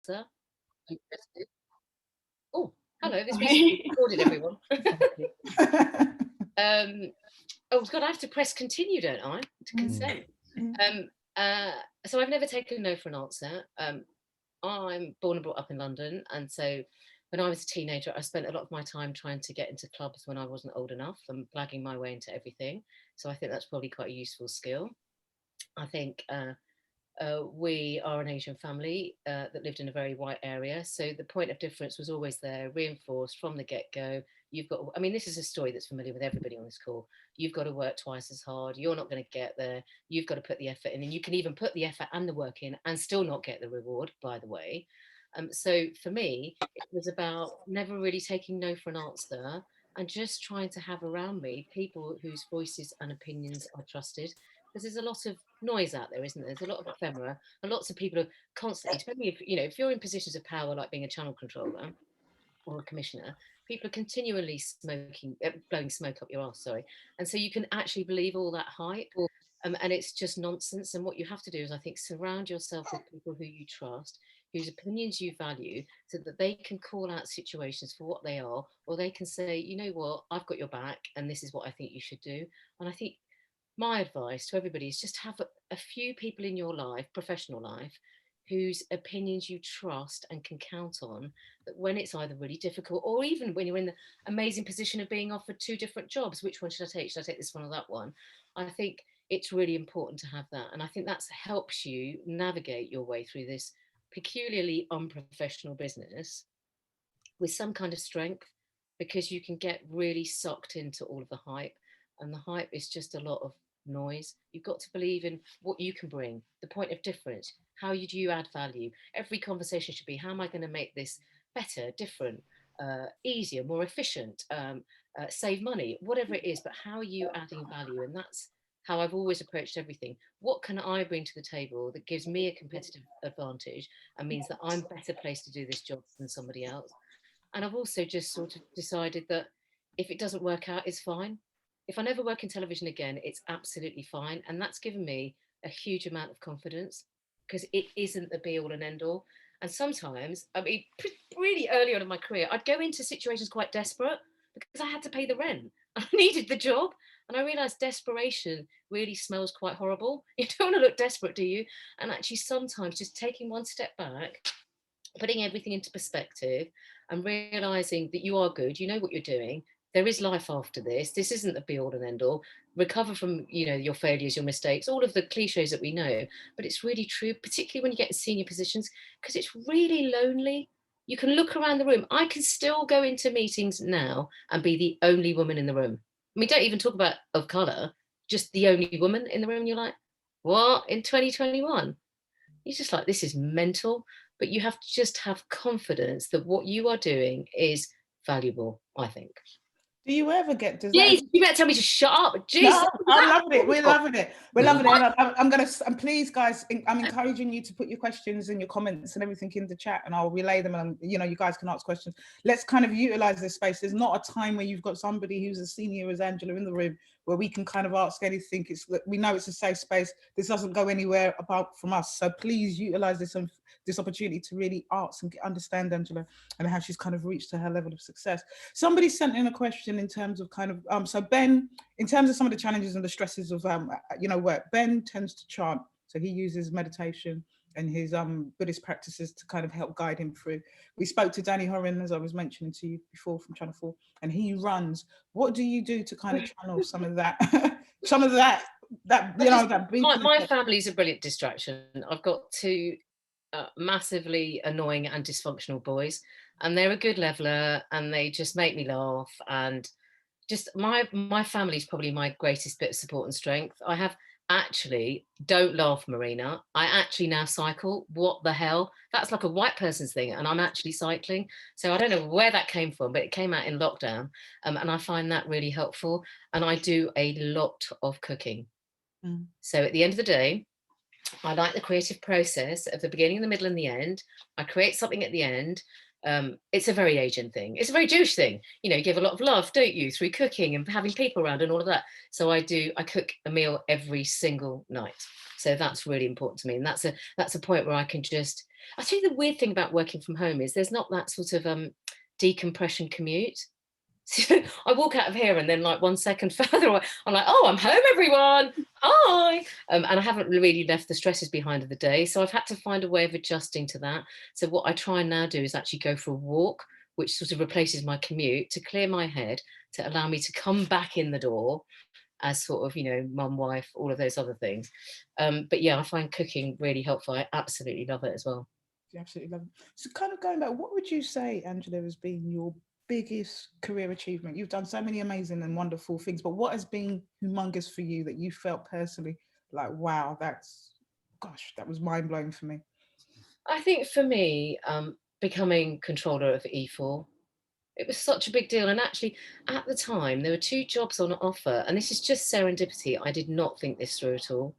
Interested. Oh, hello, this means you've recorded, everyone. Oh God, I have to press continue, don't I, to consent? So I've never taken no for an answer. I'm born and brought up in London, and so when I was a teenager, I spent a lot of my time trying to get into clubs when I wasn't old enough and blagging my way into everything. So I think that's probably quite a useful skill. I think we are an Asian family that lived in a very white area. So the point of difference was always there, reinforced from the get-go. You've got, I mean, this is a story that's familiar with everybody on this call. You've got to work twice as hard. You're not going to get there. You've got to put the effort in. And you can even put the effort and the work in and still not get the reward, by the way. So for me, it was about never really taking no for an answer and just trying to have around me people whose voices and opinions I trusted, because there's a lot of noise out there, isn't there? There's a lot of ephemera, and lots of people are constantly, depending if you're in positions of power, like being a channel controller or a commissioner, people are continually smoking, blowing smoke up your arse, sorry. And so you can actually believe all that hype, and it's just nonsense. And what you have to do is, I think, surround yourself with people who you trust, whose opinions you value, so that they can call out situations for what they are, or they can say, you know what, I've got your back, and this is what I think you should do. And I think my advice to everybody is just have a few people in your life, professional life, whose opinions you trust and can count on, that when it's either really difficult or even when you're in the amazing position of being offered two different jobs, which one should I take? Should I take this one or that one? I think it's really important to have that. And I think that helps you navigate your way through this peculiarly unprofessional business with some kind of strength, because you can get really sucked into all of the hype, and the hype is just a lot of noise. You've got to believe in what you can bring, the point of difference. How do you add value? Every conversation should be, how am I going to make this better, different, easier, more efficient, save money, whatever it is, but how are you adding value? And that's how I've always approached everything. What can I bring to the table that gives me a competitive advantage and means that I'm better placed to do this job than somebody else? And I've also just sort of decided that if it doesn't work out, it's fine. If I never work in television again, it's absolutely fine. And that's given me a huge amount of confidence, because it isn't the be all and end all. And sometimes, I mean, really early on in my career, I'd go into situations quite desperate because I had to pay the rent. I needed the job. And I realized desperation really smells quite horrible. You don't want to look desperate, do you? And actually, sometimes just taking one step back, putting everything into perspective, and realizing that you are good, you know what you're doing, there is life after this, this isn't the be all and end all, recover from your failures, your mistakes, all of the cliches that we know, but it's really true, particularly when you get in senior positions, because it's really lonely. You can look around the room. I can still go into meetings now and be the only woman in the room. I mean, don't even talk about of color, just the only woman in the room. You're like, what, in 2021? You're just like, this is mental. But you have to just have confidence that what you are doing is valuable, I think. Do you ever get? Jeez, you better tell me to shut up. Jeez, no, I'm loving it. We're loving it. We're loving it. And please, guys, I'm encouraging you to put your questions and your comments and everything in the chat, and I'll relay them. And you guys can ask questions. Let's kind of utilize this space. There's not a time where you've got somebody who's as senior as Angela in the room where we can kind of ask anything. We know it's a safe space. This doesn't go anywhere apart from us. So please utilize this opportunity to really ask and understand Angela and how she's kind of reached to her level of success. Somebody sent in a question in terms of kind of so Ben, in terms of some of the challenges and the stresses of work. Ben tends to chant, so he uses meditation and his Buddhist practices to kind of help guide him through. We spoke to Danny Horan, as I was mentioning to you before, from Channel 4, and he runs. What do you do to kind of channel some of that my family's a brilliant distraction. I've got two massively annoying and dysfunctional boys, and they're a good leveler, and they just make me laugh. And just my family's probably my greatest bit of support and strength. I have actually, don't laugh, Marina, I actually now cycle. What the hell? That's like a white person's thing, and I'm actually cycling. So I don't know where that came from, but it came out in lockdown, and I find that really helpful. And I do a lot of cooking. So at the end of the day, I like the creative process of the beginning, the middle, and the end. I create something at the end. It's a very Asian thing. It's a very Jewish thing. You give a lot of love, don't you, through cooking and having people around and all of that. So I cook a meal every single night. So that's really important to me. And that's a point where I can just I think the weird thing about working from home is there's not that sort of decompression commute. So I walk out of here and then like 1 second further away, I'm like, oh, I'm home, everyone. Hi. And I haven't really left the stresses behind of the day. So I've had to find a way of adjusting to that. So what I try and now do is actually go for a walk, which sort of replaces my commute to clear my head, to allow me to come back in the door as sort of, mum, wife, all of those other things. But yeah, I find cooking really helpful. I absolutely love it as well. You absolutely love it. So kind of going back, what would you say, Angela, has been your biggest career achievement? You've done so many amazing and wonderful things, but what has been humongous for you that you felt personally like, wow, that was mind blowing for me? I think for me, becoming controller of E4, it was such a big deal. And actually, at the time, there were 2 jobs on offer. And this is just serendipity. I did not think this through at all.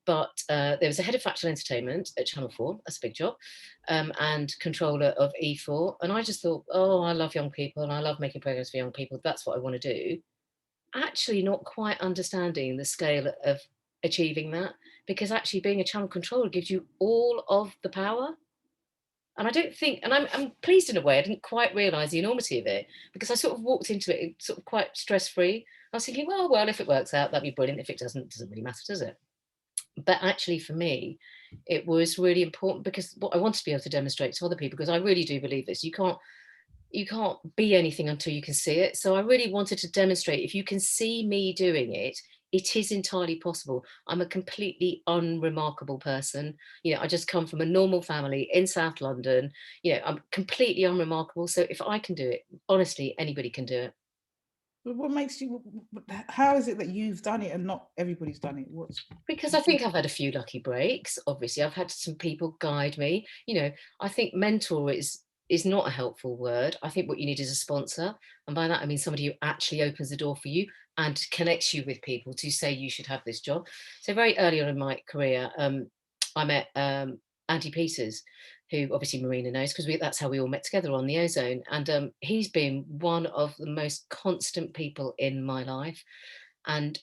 But there was a head of factual entertainment at Channel 4, that's a big job, and controller of E4. And I just thought, oh, I love young people and I love making programs for young people. That's what I want to do. Actually, not quite understanding the scale of achieving that, because actually being a channel controller gives you all of the power. And I don't think, and I'm pleased in a way, I didn't quite realise the enormity of it, because I sort of walked into it sort of quite stress-free. I was thinking, well, if it works out, that'd be brilliant. If it doesn't, it doesn't really matter, does it? But actually for me, it was really important, because what I wanted to be able to demonstrate to other people, because I really do believe this, you can't be anything until you can see it. So I really wanted to demonstrate, if you can see me doing it, it is entirely possible. I'm a completely unremarkable person. I just come from a normal family in South London. I'm completely unremarkable. So if I can do it, honestly, anybody can do it. What makes you, how is it that you've done it and not everybody's done it? Because I think I've had a few lucky breaks. Obviously, I've had some people guide me. I think mentor is not a helpful word. I think what you need is a sponsor. And by that, I mean somebody who actually opens the door for you and connects you with people to say you should have this job. So very early on in my career, I met Andy Peters, who obviously Marina knows, because that's how we all met together on the Ozone. And he's been one of the most constant people in my life. And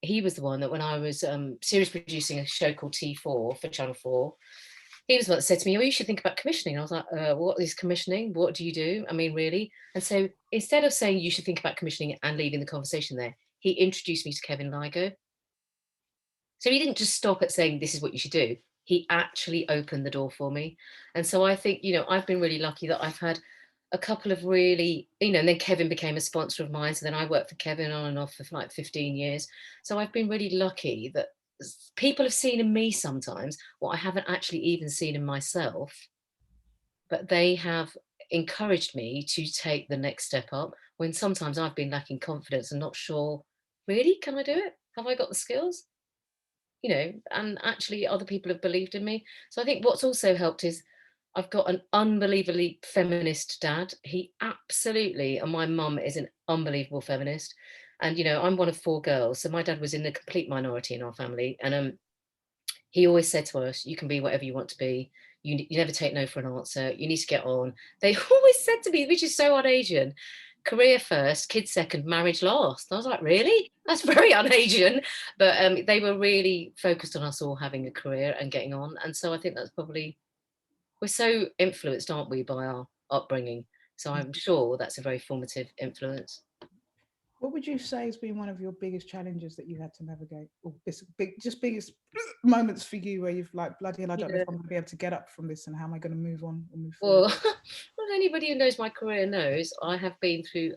he was the one that, when I was series producing a show called T4 for Channel 4, he was the one that said to me, oh, you should think about commissioning. And I was like, what is commissioning? What do you do? I mean, really? And so instead of saying you should think about commissioning and leaving the conversation there, he introduced me to Kevin Ligo. So he didn't just stop at saying, this is what you should do. He actually opened the door for me. And so I think, I've been really lucky that I've had a couple of really, and then Kevin became a sponsor of mine. So then I worked for Kevin on and off for like 15 years. So I've been really lucky that people have seen in me sometimes what I haven't actually even seen in myself, but they have encouraged me to take the next step up when sometimes I've been lacking confidence and not sure, really, can I do it? Have I got the skills? And actually other people have believed in me. So I think what's also helped is I've got an unbelievably feminist dad. He absolutely, and my mum is an unbelievable feminist. And, I'm one of 4 girls. So my dad was in the complete minority in our family. And he always said to us, you can be whatever you want to be. You never take no for an answer. You need to get on. They always said to me, which is so un-Asian, career first, kids second, marriage last. I was like, really? That's very un-Asian. But they were really focused on us all having a career and getting on. And so I think that's probably, we're so influenced, aren't we, by our upbringing. So I'm sure that's a very formative influence. What would you say has been one of your biggest challenges that you had to navigate, or biggest moments for you where you've like, bloody hell, I don't know if I'm going to be able to get up from this, and how am I going to move on or move forward? Well, anybody who knows my career knows I have been through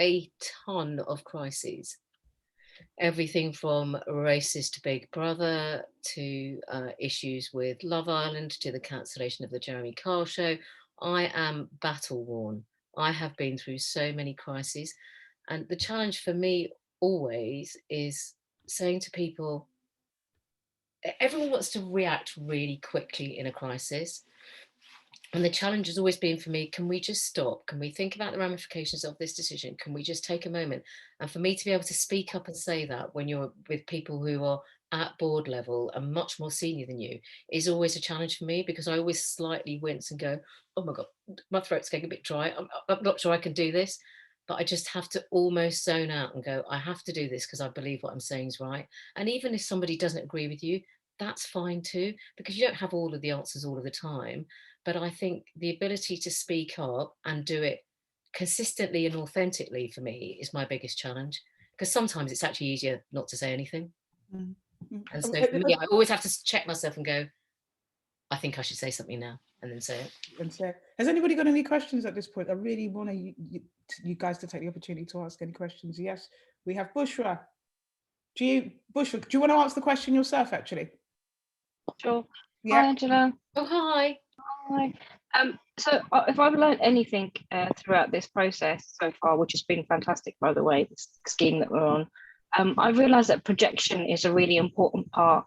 a ton of crises. Everything from racist to Big Brother to issues with Love Island to the cancellation of the Jeremy Kyle show. I am battle worn. I have been through so many crises. And the challenge for me always is saying to people, everyone wants to react really quickly in a crisis. And the challenge has always been for me, can we just stop? Can we think about the ramifications of this decision? Can we just take a moment? And for me to be able to speak up and say that when you're with people who are at board level and much more senior than you is always a challenge for me, because I always slightly wince and go, oh my God, my throat's getting a bit dry. I'm not sure I can do this. But I just have to almost zone out and go, I have to do this because I believe what I'm saying is right. And even if somebody doesn't agree with you, that's fine too, because you don't have all of the answers all of the time. But I think the ability to speak up and do it consistently and authentically for me is my biggest challenge, because sometimes it's actually easier not to say anything. Mm. And so for me, I always have to check myself and go, I think I should say something now, and then say it. And so, has anybody got any questions at this point? I really want you guys to take the opportunity to ask any questions. Yes, we have Bushra. Bushra, do you want to answer the question yourself, actually? Sure. Yeah. Hi, Angela. Oh, hi. Hi. So if I've learned anything throughout this process so far, which has been fantastic, by the way, this scheme that we're on, I've realised that projection is a really important part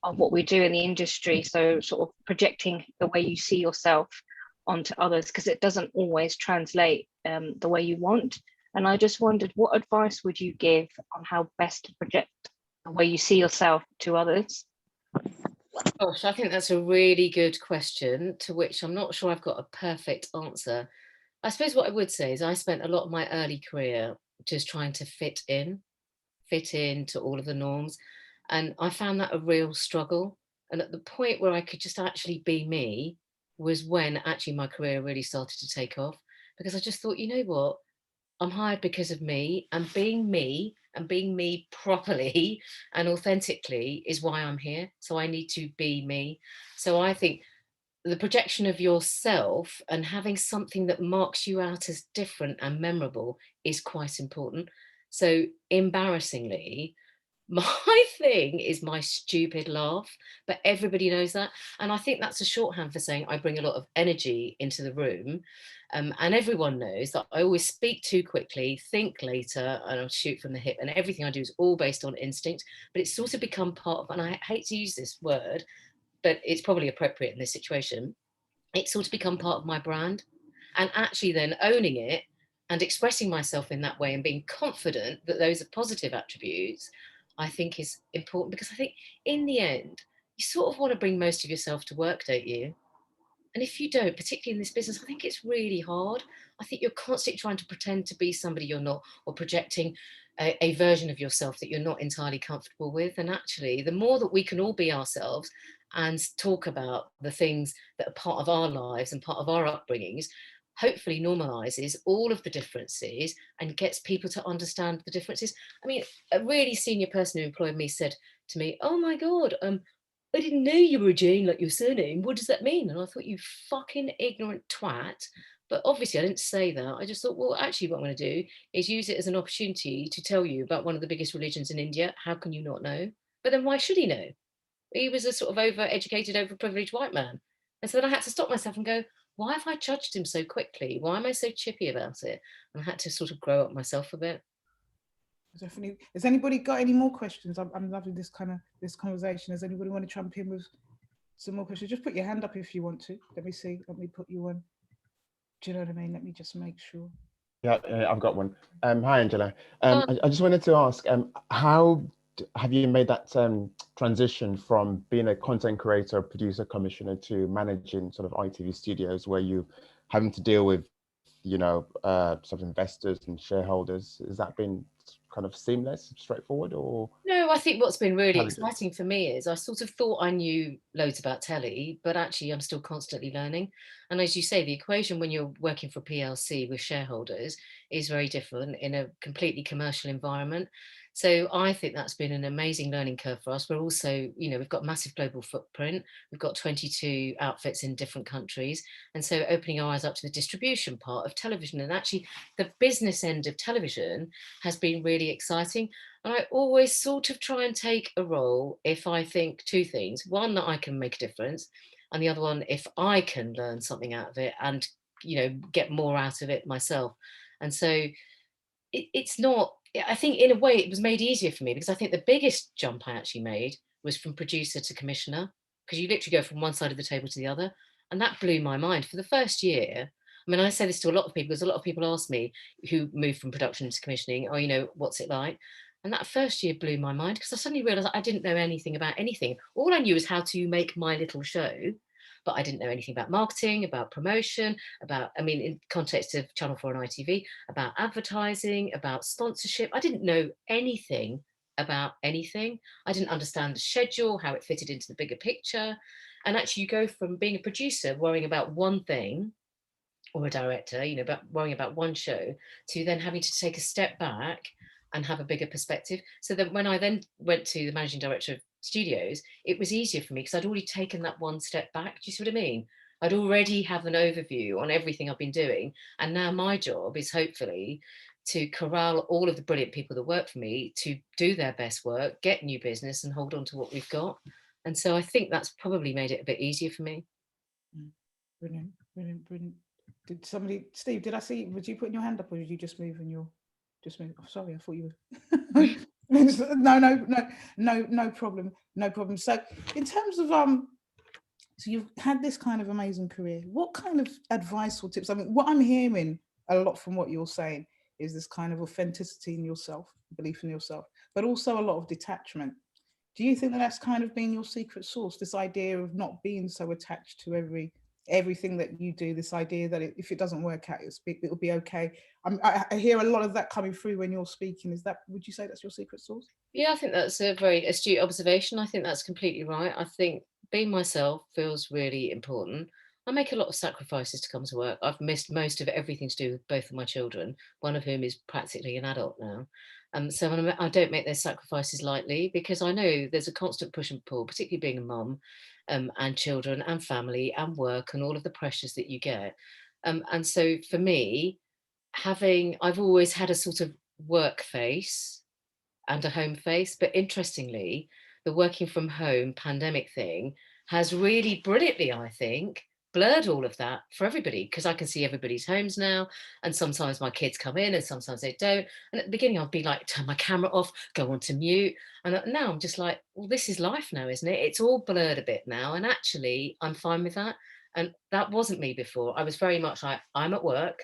of what we do in the industry. So sort of projecting the way you see yourself onto others, because it doesn't always translate the way you want. And I just wondered, what advice would you give on how best to project the way you see yourself to others? Gosh, I think that's a really good question, to which I'm not sure I've got a perfect answer. I suppose what I would say is I spent a lot of my early career just trying to fit into all of the norms. And I found that a real struggle. And at the point where I could just actually be me was when actually my career really started to take off, because I just thought, you know what? I'm hired because of me, and being me properly and authentically is why I'm here. So I need to be me. So I think the projection of yourself and having something that marks you out as different and memorable is quite important. So embarrassingly, my thing is my stupid laugh, but everybody knows that. And I think that's a shorthand for saying I bring a lot of energy into the room. And everyone knows that I always speak too quickly, think later, and I'll shoot from the hip. And everything I do is all based on instinct, but it's sort of become part of, and I hate to use this word, but it's probably appropriate in this situation. It's sort of become part of my brand. And actually then owning it and expressing myself in that way and being confident that those are positive attributes, I think is important, because I think in the end, you sort of want to bring most of yourself to work, don't you? And if you don't, particularly in this business, I think it's really hard. I think you're constantly trying to pretend to be somebody you're not, or projecting a version of yourself that you're not entirely comfortable with. And actually, the more that we can all be ourselves and talk about the things that are part of our lives and part of our upbringings, hopefully normalizes all of the differences and gets people to understand the differences. I mean, a really senior person who employed me said to me, "Oh my God, I didn't know you were Jane, like your surname. What does that mean?" And I thought, you fucking ignorant twat. But obviously, I didn't say that. I just thought, well, actually, what I'm going to do is use it as an opportunity to tell you about one of the biggest religions in India. How can you not know? But then why should he know? He was a sort of over-educated, overprivileged white man. And so then I had to stop myself and go, why have I judged him so quickly? Why am I so chippy about it? And I had to sort of grow up myself a bit. Definitely. Has anybody got any more questions? I'm loving this conversation. Does anybody want to jump in with some more questions? Just put your hand up if you want to. Let me see. Let me put you on. Do you know what I mean? Let me just make sure. Yeah, I've got one. Hi, Angela. I just wanted to ask, how have you made that transition from being a content creator, producer, commissioner to managing sort of ITV studios, where you having to deal with, sort of investors and shareholders? Has that been kind of seamless, straightforward, or? No, I think what's been really exciting for me is I sort of thought I knew loads about telly, but actually I'm still constantly learning. And as you say, the equation when you're working for PLC with shareholders is very different in a completely commercial environment. So I think that's been an amazing learning curve for us. We're also, we've got a massive global footprint. We've got 22 outfits in different countries. And so opening our eyes up to the distribution part of television, and actually the business end of television has been really exciting. And I always sort of try and take a role if I think two things. One, that I can make a difference. And the other one, if I can learn something out of it and, get more out of it myself. And so it's not, I think in a way it was made easier for me, because I think the biggest jump I actually made was from producer to commissioner, because you literally go from one side of the table to the other. And that blew my mind for the first year. I mean, I say this to a lot of people, because a lot of people ask me who moved from production to commissioning, oh, what's it like? And that first year blew my mind, because I suddenly realized I didn't know anything about anything. All I knew was how to make my little show, but I didn't know anything about marketing, about promotion, in context of Channel 4 and ITV, about advertising, about sponsorship. I didn't know anything about anything. I didn't understand the schedule, how it fitted into the bigger picture. And actually you go from being a producer, worrying about one thing, or a director, you know, about worrying about one show, to then having to take a step back and have a bigger perspective. So that when I then went to the managing director of studios, it was easier for me because I'd already taken that one step back. Do you see what I mean? I'd already have an overview on everything I've been doing. And now my job is hopefully to corral all of the brilliant people that work for me to do their best work, get new business and hold on to what we've got. And so I think that's probably made it a bit easier for me. Brilliant, brilliant, brilliant. Did somebody, Steve, did I see, was you putting your hand up or did you just move and you're just move? Oh, sorry, I thought you were. No problem, no problem. So in terms of, so you've had this kind of amazing career. What kind of advice or tips? I mean, what I'm hearing a lot from what you're saying is this kind of authenticity in yourself, belief in yourself, but also a lot of detachment. Do you think that that's kind of been your secret sauce, this idea of not being so attached to everything that you do, this idea that if it doesn't work out, it'll be okay? I hear a lot of that coming through when you're speaking. Is that, would you say that's your secret sauce? Yeah, I think that's a very astute observation. I think that's completely right. I think being myself feels really important. I make a lot of sacrifices to come to work. I've missed most of everything to do with both of my children, one of whom is practically an adult now. So I don't make those sacrifices lightly because I know there's a constant push and pull, particularly being a mum, and children and family and work and all of the pressures that you get. And so for me, I've always had a sort of work face and a home face, but interestingly, the working from home pandemic thing has really brilliantly, I think, blurred all of that for everybody, because I can see everybody's homes now, and sometimes my kids come in and sometimes they don't. And at the beginning I'd be like, turn my camera off, go on to mute, and now I'm just like, well, this is life now, isn't it? It's all blurred a bit now, and actually I'm fine with that. And that wasn't me before. I was very much like, I'm at work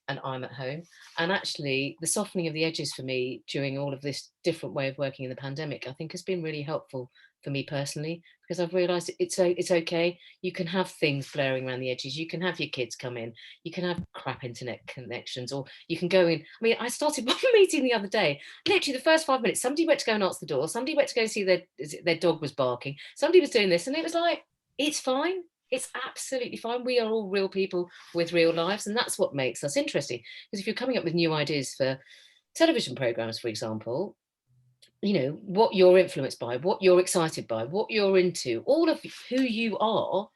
and I'm at home. And actually the softening of the edges for me during all of this different way of working in the pandemic, I think has been really helpful for me personally, because I've realized it's okay. You can have things blaring around the edges. You can have your kids come in. You can have crap internet connections, or you can go in. I mean, I started one meeting the other day. Literally the first 5 minutes, somebody went to go and answer the door. Somebody went to go see their dog was barking. Somebody was doing this, and it was like, it's fine. It's absolutely fine. We are all real people with real lives, and that's what makes us interesting. Because if you're coming up with new ideas for television programs, for example, you know, what you're influenced by, what you're excited by, what you're into, all of who you are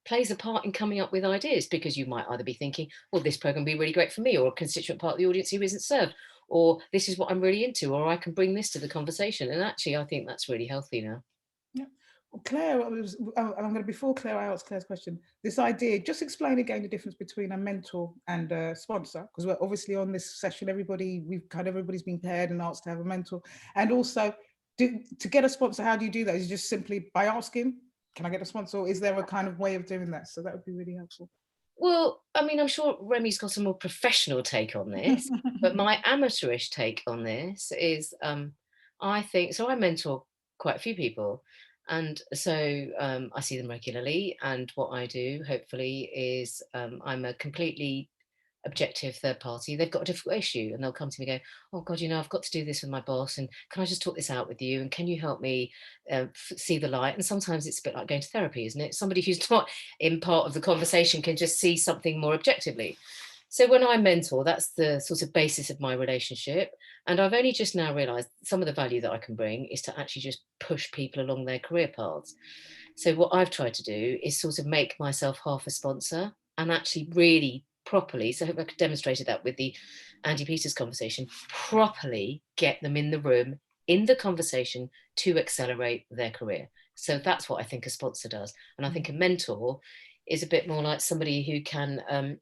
plays a part in coming up with ideas, because you might either be thinking, well, this program would be really great for me, or a constituent part of the audience who isn't served, or this is what I'm really into, or I can bring this to the conversation. And actually, I think that's really healthy now. Yeah. Well, Claire, I'm going to, before Claire, I ask Claire's question, this idea, just explain again the difference between a mentor and a sponsor, because we're obviously on this session, everybody's been paired and asked to have a mentor. And also, to get a sponsor, how do you do that? Is it just simply by asking, can I get a sponsor? Or is there a kind of way of doing that? So that would be really helpful. Well, I mean, I'm sure Remy's got a more professional take on this, but my amateurish take on this is, I think, so I mentor quite a few people. And so I see them regularly. And what I do, hopefully, is I'm a completely objective third party. They've got a difficult issue and they'll come to me and go, oh God, you know, I've got to do this with my boss, and can I just talk this out with you, and can you help me see the light? And sometimes it's a bit like going to therapy, isn't it? Somebody who's not in part of the conversation can just see something more objectively. So when I mentor, that's the sort of basis of my relationship. And I've only just now realized some of the value that I can bring is to actually just push people along their career paths. So what I've tried to do is sort of make myself half a sponsor, and actually really properly, so I hope I could demonstrate that with the Andy Peters conversation, properly get them in the room, in the conversation, to accelerate their career. So that's what I think a sponsor does. And I think a mentor is a bit more like somebody who can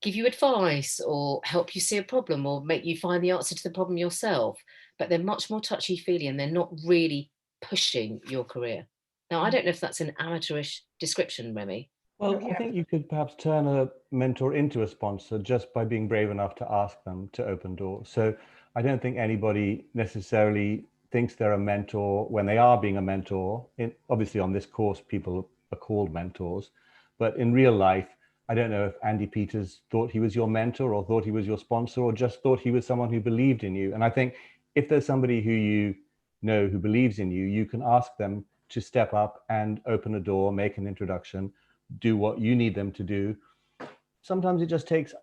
give you advice or help you see a problem or make you find the answer to the problem yourself, but they're much more touchy-feely and they're not really pushing your career. Now, I don't know if that's an amateurish description, Remy. Well, I think you could perhaps turn a mentor into a sponsor just by being brave enough to ask them to open doors. So I don't think anybody necessarily thinks they're a mentor when they are being a mentor. Obviously, on this course, people are called mentors, but in real life, I don't know if Andy Peters thought he was your mentor or thought he was your sponsor or just thought he was someone who believed in you. And I think if there's somebody who you know who believes in you, you can ask them to step up and open a door, make an introduction, do what you need them to do. Sometimes it just takes,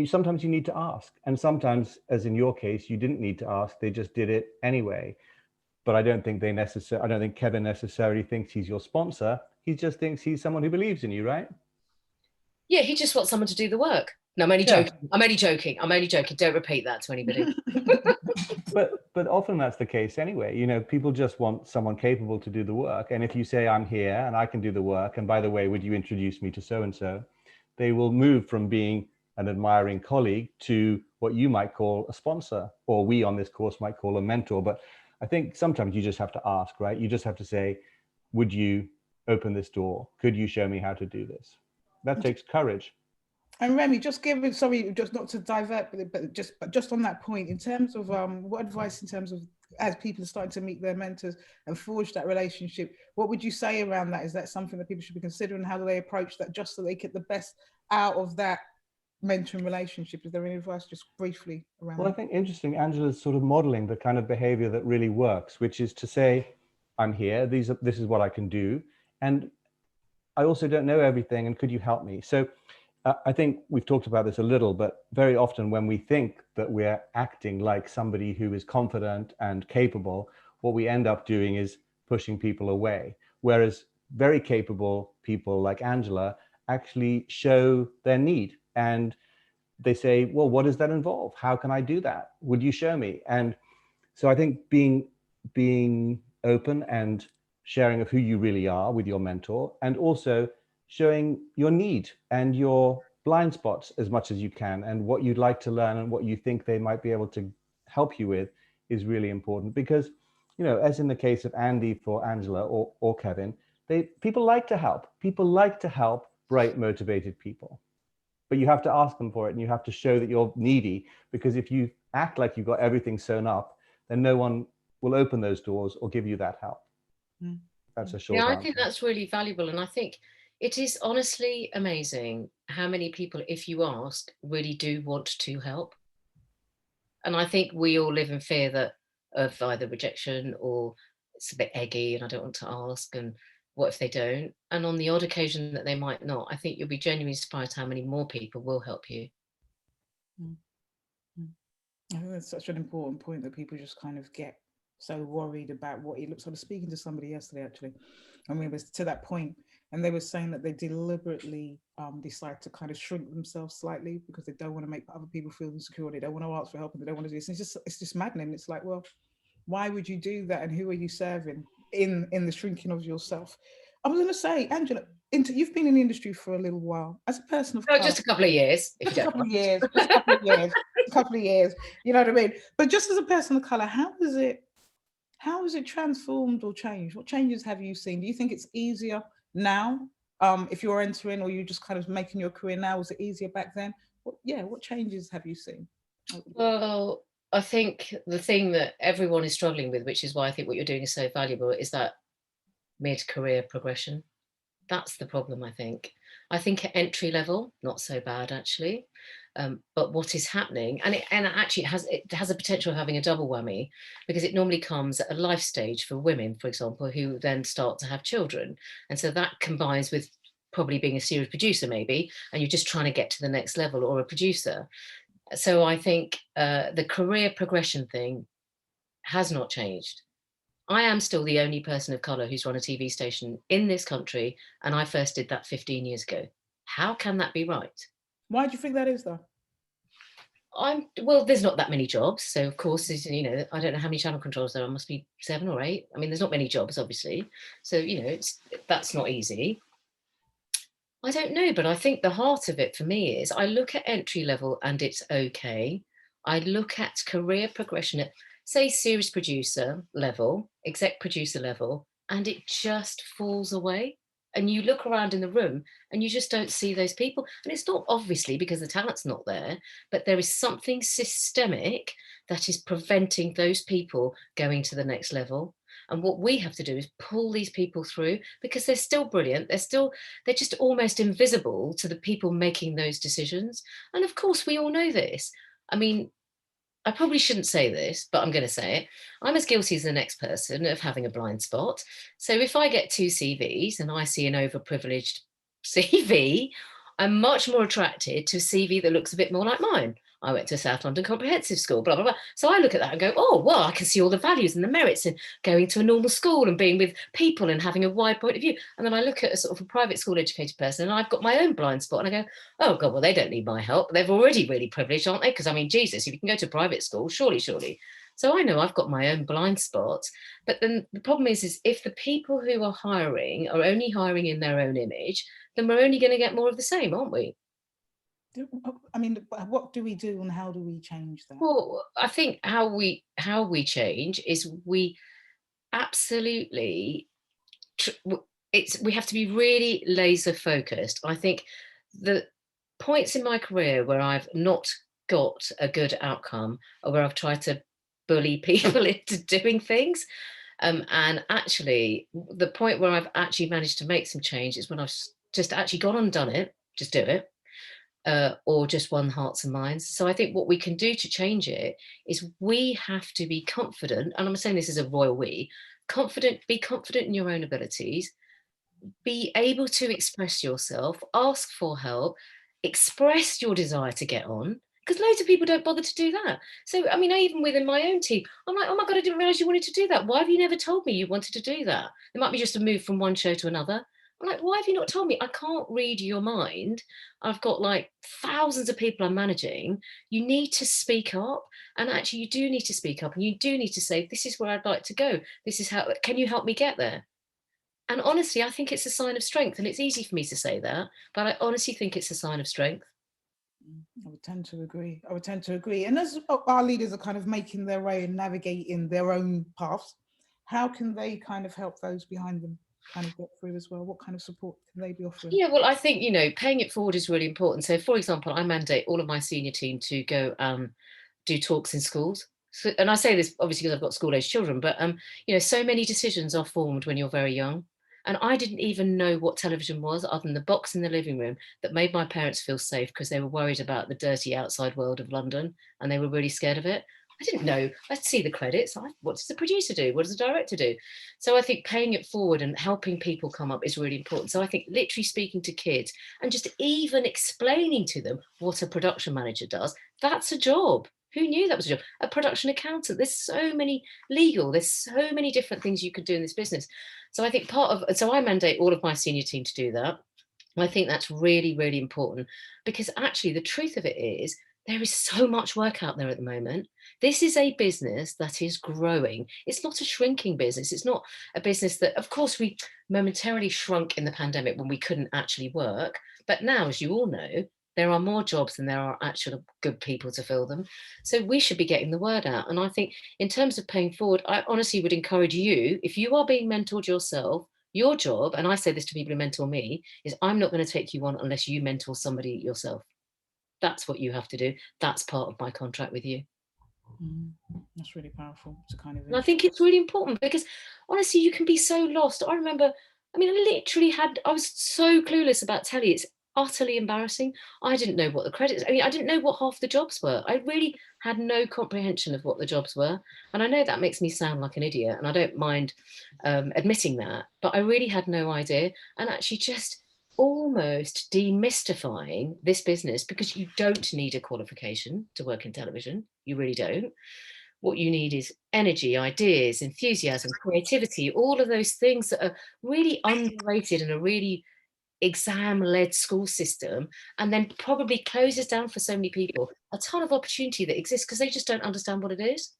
sometimes you need to ask. And sometimes, as in your case, you didn't need to ask, they just did it anyway. But I don't think Kevin necessarily thinks he's your sponsor. He just thinks he's someone who believes in you, right? Yeah, he just wants someone to do the work. No, I'm only joking. I'm only joking. I'm only joking. Don't repeat that to anybody. But often that's the case anyway. People just want someone capable to do the work. And if you say, I'm here and I can do the work, and by the way, would you introduce me to so-and-so? They will move from being an admiring colleague to what you might call a sponsor, or we on this course might call a mentor. But I think sometimes you just have to ask, right? You just have to say, would you open this door? Could you show me how to do this? That takes courage. And Remy, just sorry, just not to divert, but just on that point, in terms of what advice, in terms of as people are starting to meet their mentors and forge that relationship, what would you say around that? Is that something that people should be considering? How do they approach that, just so they get the best out of that mentoring relationship? Is there any advice, just briefly, around Well, I think interesting, Angela's sort of modeling the kind of behavior that really works, which is to say, I'm here, this is what I can do, and I also don't know everything, and could you help me? So I think we've talked about this a little, but very often when we think that we're acting like somebody who is confident and capable, what we end up doing is pushing people away. Whereas very capable people like Angela actually show their need, and they say, well, what does that involve? How can I do that? Would you show me? And so I think being open and sharing of who you really are with your mentor, and also showing your need and your blind spots as much as you can, and what you'd like to learn and what you think they might be able to help you with is really important. Because, as in the case of Andy for Angela or Kevin, people like to help. People like to help bright, motivated people. But you have to ask them for it, and you have to show that you're needy, because if you act like you've got everything sewn up, then no one will open those doors or give you that help. That's a short answer. I think that's really valuable. And I think it is honestly amazing how many people, if you ask, really do want to help. And I think we all live in fear of either rejection, or it's a bit eggy and I don't want to ask, and what if they don't? And on the odd occasion that they might not, I think you'll be genuinely surprised how many more people will help you. I think that's such an important point, that people just kind of get so worried about what it looks like. I was speaking to somebody yesterday, actually, and we was to that point, and they were saying that they deliberately decide to kind of shrink themselves slightly because they don't want to make other people feel insecure. They don't want to ask for help, and they don't want to do this. And it's just maddening. It's like, well, why would you do that? And who are you serving in the shrinking of yourself? I was going to say, Angela, you've been in the industry for a little while. As a person of color, just a couple of years. Just a couple of years. A couple of years. You know what I mean? But just as a person of color, how has it transformed or changed? What changes have you seen? Do you think it's easier now, if you're entering, or you're just kind of making your career now? Was it easier back then? What changes have you seen? Well, I think the thing that everyone is struggling with, which is why I think what you're doing is so valuable, is that mid-career progression. That's the problem, I think. I think at entry level, not so bad actually. But what is happening, and actually it has a potential of having a double whammy, because it normally comes at a life stage for women, for example, who then start to have children. And so that combines with probably being a series producer maybe, and you're just trying to get to the next level, or a producer. So I think the career progression thing has not changed. I am still the only person of colour who's run a TV station in this country, and I first did that 15 years ago. How can that be right? Why do you think that is, though? Well, there's not that many jobs, so of course, I don't know how many channel controllers there are. Must be 7 or 8. I mean, there's not many jobs, obviously, so that's not easy. I don't know, but I think the heart of it for me is I look at entry level and it's okay. I look at career progression at, say, series producer level, exec producer level, and it just falls away. And you look around in the room and you just don't see those people. And it's not obviously because the talent's not there, but there is something systemic that is preventing those people going to the next level. And what we have to do is pull these people through, because they're still brilliant. They're just almost invisible to the people making those decisions. And of course, we all know this. I mean, I probably shouldn't say this, but I'm going to say it. I'm as guilty as the next person of having a blind spot. So if I get 2 CVs and I see an overprivileged CV, I'm much more attracted to a CV that looks a bit more like mine. I went to South London Comprehensive School, blah, blah, blah. So I look at that and go, oh, well, I can see all the values and the merits in going to a normal school and being with people and having a wide point of view. And then I look at a sort of a private school educated person and I've got my own blind spot and I go, oh, God, well, they don't need my help. They're already really privileged, aren't they? Because, I mean, Jesus, if you can go to private school, surely. So I know I've got my own blind spots. But then the problem is if the people who are hiring are only hiring in their own image, then we're only going to get more of the same, aren't we? I mean, what do we do and how do we change that? Well, I think how we change is we absolutely we have to be really laser focused. I think the points in my career where I've not got a good outcome or where I've tried to bully people into doing things, and actually the point where I've actually managed to make some change is when I've just actually gone and done it, just do it. Or just won hearts and minds. So I think what we can do to change it is we have to be confident, and I'm saying this as a royal we, be confident in your own abilities, be able to express yourself, ask for help, express your desire to get on, because loads of people don't bother to do that. So, I mean, even within my own team, I'm like, oh my God, I didn't realize you wanted to do that. Why have you never told me you wanted to do that? It might be just a move from one show to another. I'm like, why have you not told me? I can't read your mind. I've got like thousands of people I'm managing. You need to speak up. And actually, you do need to speak up and you do need to say, this is where I'd like to go. This is how, can you help me get there? And honestly, I think it's a sign of strength. And it's easy for me to say that, but I honestly think it's a sign of strength. I would tend to agree. And as our leaders are kind of making their way and navigating their own paths, how can they kind of help those behind them kind of get through as well? What kind of support can they be offering? Yeah, well, I think, paying it forward is really important. So, for example, I mandate all of my senior team to go do talks in schools. So, and I say this obviously because I've got school-age children, but so many decisions are formed when you're very young. And I didn't even know what television was other than the box in the living room that made my parents feel safe because they were worried about the dirty outside world of London and they were really scared of it. I didn't know. I'd see the credits. What does the producer do? What does the director do? So I think paying it forward and helping people come up is really important. So I think literally speaking to kids and just even explaining to them what a production manager does, that's a job. Who knew that was a job? A production accountant. There's so many there's so many different things you could do in this business. So I think so I mandate all of my senior team to do that. I think that's really, really important because actually the truth of it is there is so much work out there at the moment. This is a business that is growing. It's not a shrinking business. It's not a business that, of course, we momentarily shrunk in the pandemic when we couldn't actually work. But now, as you all know, there are more jobs than there are actual good people to fill them. So we should be getting the word out. And I think in terms of paying forward, I honestly would encourage you, if you are being mentored yourself, your job, and I say this to people who mentor me, is I'm not going to take you on unless you mentor somebody yourself. That's what you have to do. That's part of my contract with you. That's really powerful to kind of. And I think it's really important because honestly, you can be so lost. I remember, I was so clueless about telly. It's utterly embarrassing. I didn't know what the credits, I didn't know what half the jobs were. I really had no comprehension of what the jobs were. And I know that makes me sound like an idiot and I don't mind admitting that, but I really had no idea. And actually just almost demystifying this business because you don't need a qualification to work in television. You really don't. What you need is energy, ideas, enthusiasm, creativity, all of those things that are really underrated in a really exam-led school system, and then probably closes down for so many people a ton of opportunity that exists because they just don't understand what it is.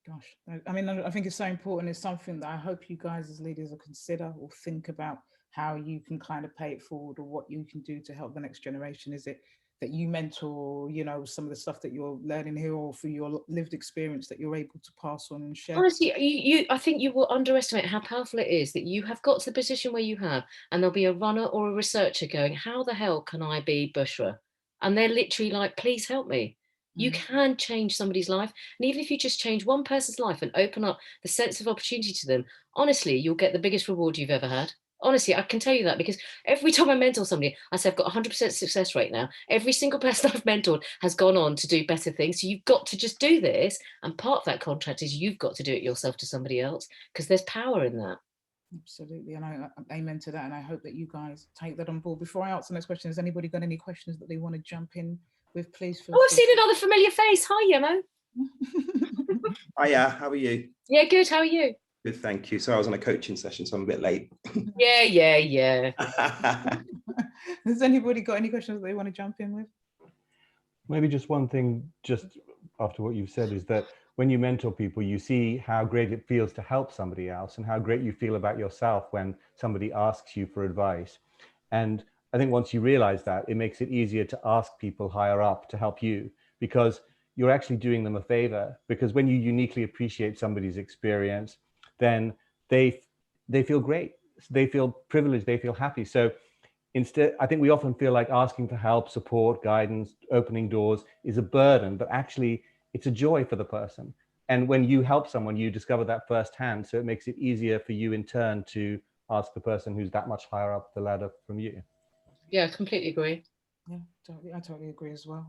Gosh, I think it's so important. It's something that I hope you guys as leaders will consider or think about how you can kind of pay it forward or what you can do to help the next generation. Is it that you mentor, some of the stuff that you're learning here or through your lived experience that you're able to pass on and share? Honestly, I think you will underestimate how powerful it is that you have got to the position where you have, and there'll be a runner or a researcher going, how the hell can I be Bushra? And they're literally like, please help me. You can change somebody's life. And even if you just change one person's life and open up the sense of opportunity to them, honestly, you'll get the biggest reward you've ever had. Honestly, I can tell you that, because every time I mentor somebody, I say I've got 100% success rate now. Every single person I've mentored has gone on to do better things. So you've got to just do this. And part of that contract is you've got to do it yourself to somebody else, because there's power in that. Absolutely. And I amen to that. And I hope that you guys take that on board. Before I answer the next question, has anybody got any questions that they want to jump in with? Please feel free. I've free. seen another familiar face. Hi, Yemo. Hiya, how are you? Yeah, good. How are you? Good, thank you. So I was on a coaching session, so I'm a bit late. Yeah. Has anybody got any questions that they want to jump in with? Maybe just one thing, just after what you've said, is that when you mentor people, you see how great it feels to help somebody else and how great you feel about yourself when somebody asks you for advice. And I think once you realize that, it makes it easier to ask people higher up to help you, because you're actually doing them a favor. Because when you uniquely appreciate somebody's experience, then they feel great, they feel privileged, they feel happy. So instead, I think we often feel like asking for help, support, guidance, opening doors is a burden, but actually it's a joy for the person. And when you help someone, you discover that firsthand. So it makes it easier for you in turn to ask the person who's that much higher up the ladder from you. Yeah, I completely agree. Yeah, totally. I totally agree as well.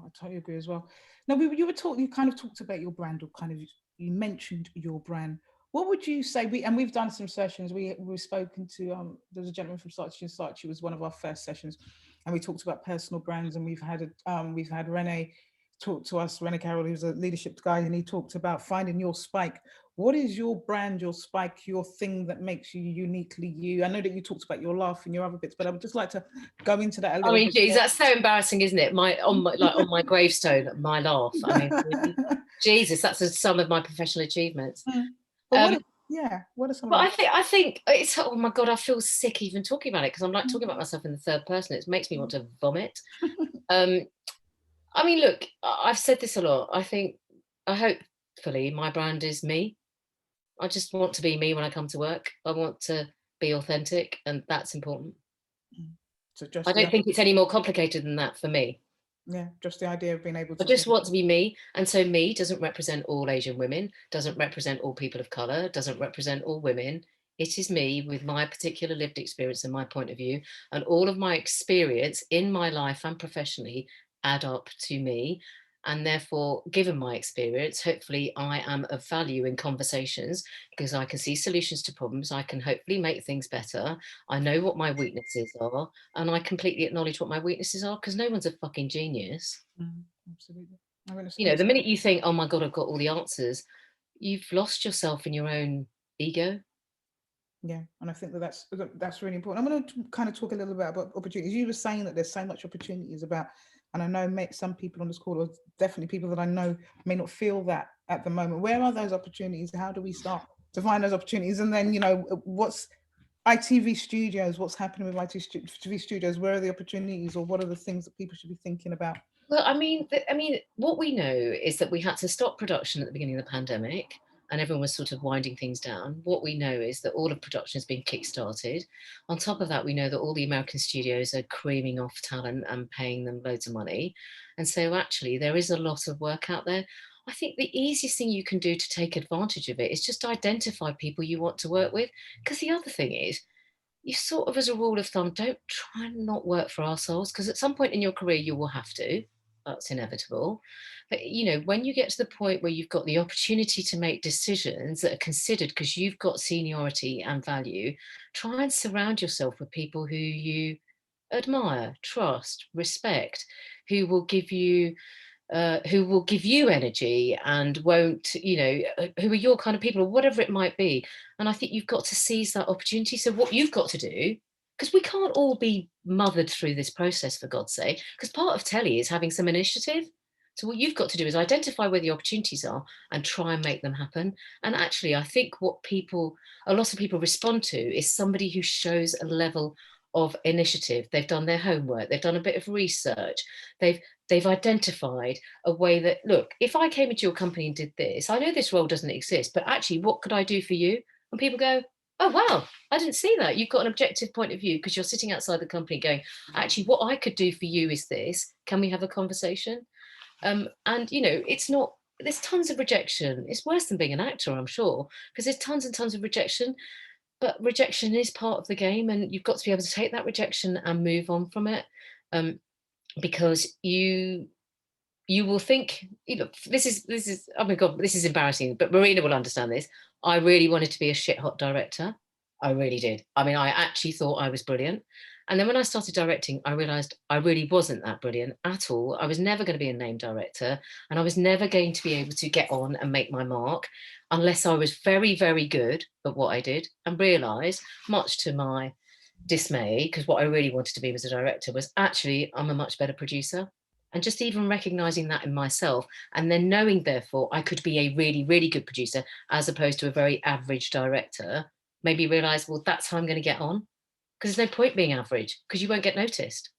Now, you kind of talked about your brand, or kind of, you mentioned your brand. What would you say? We've done some sessions. We've spoken to there's a gentleman from Saatchi & Saatchi, was one of our first sessions, and we talked about personal brands. And we've had Rene talk to us, Rene Carroll, who's a leadership guy, and he talked about finding your spike. What is your brand, your spike, your thing that makes you uniquely you? I know that you talked about your laugh and your other bits, but I would just like to go into that a little bit. I mean, geez, that's so embarrassing, isn't it? On my gravestone, my laugh. I mean, really, Jesus, that's the sum of my professional achievements. But what are some? But I think it's, oh my God, I feel sick even talking about it, because I'm like talking about myself in the third person. It makes me want to vomit. I mean, look, I've said this a lot. Hopefully my brand is me. I just want to be me when I come to work. I want to be authentic, and that's important. So I don't think it's any more complicated than that for me. Yeah, just the idea of being able to. I just want to be me. And so me doesn't represent all Asian women, doesn't represent all people of colour, doesn't represent all women. It is me with my particular lived experience and my point of view, and all of my experience in my life and professionally add up to me. And therefore, given my experience, hopefully I am of value in conversations, because I can see solutions to problems. I can hopefully make things better. I know what my weaknesses are, and I completely acknowledge what my weaknesses are, because no one's a fucking genius. Absolutely. You know, the minute you think, oh my God, I've got all the answers, you've lost yourself in your own ego. Yeah, and I think that's really important. I'm going to kind of talk a little bit about opportunities. You were saying that there's so much opportunities about, and I know some people on this call, or definitely people that I know, may not feel that at the moment. Where are those opportunities? How do we start to find those opportunities? And then, you know, what's ITV Studios? What's happening with ITV Studios? Where are the opportunities, or what are the things that people should be thinking about? Well, I mean, what we know is that we had to stop production at the beginning of the pandemic, and everyone was sort of winding things down. What we know is that all of production has been kick-started. On top of that, we know that all the American studios are creaming off talent and paying them loads of money. And so actually there is a lot of work out there. I think the easiest thing you can do to take advantage of it is just identify people you want to work with. Because the other thing is, you sort of, as a rule of thumb, don't try and not work for ourselves, because at some point in your career you will have to. That's inevitable. But, you know, when you get to the point where you've got the opportunity to make decisions that are considered because you've got seniority and value, try and surround yourself with people who you admire, trust, respect, who will give you energy and won't, you know, who are your kind of people, or whatever it might be. And I think you've got to seize that opportunity. So what you've got to do, because we can't all be mothered through this process, for God's sake, because part of telly is having some initiative. So what you've got to do is identify where the opportunities are and try and make them happen. And actually, I think what a lot of people respond to is somebody who shows a level of initiative. They've done their homework, they've done a bit of research, they've identified a way that, look, if I came into your company and did this, I know this role doesn't exist, but actually, what could I do for you? And people go, oh, wow, I didn't see that. You've got an objective point of view, because you're sitting outside the company going, actually, what I could do for you is this. Can we have a conversation? And, you know, there's tons of rejection. It's worse than being an actor, I'm sure, because there's tons and tons of rejection. but rejection is part of the game, and you've got to be able to take that rejection and move on from it, because you will think, this is, oh my God, this is embarrassing, but Marina will understand this. I really wanted to be a shit hot director. I really did. I mean, I actually thought I was brilliant. And then when I started directing, I realized I really wasn't that brilliant at all. I was never going to be a name director, and I was never going to be able to get on and make my mark unless I was very, very good at what I did, and realized, much to my dismay, because what I really wanted to be as a director, was actually I'm a much better producer. And just even recognizing that in myself, and then knowing, therefore, I could be a really, really good producer as opposed to a very average director, made me realize, well, that's how I'm going to get on. Because there's no point being average, because you won't get noticed.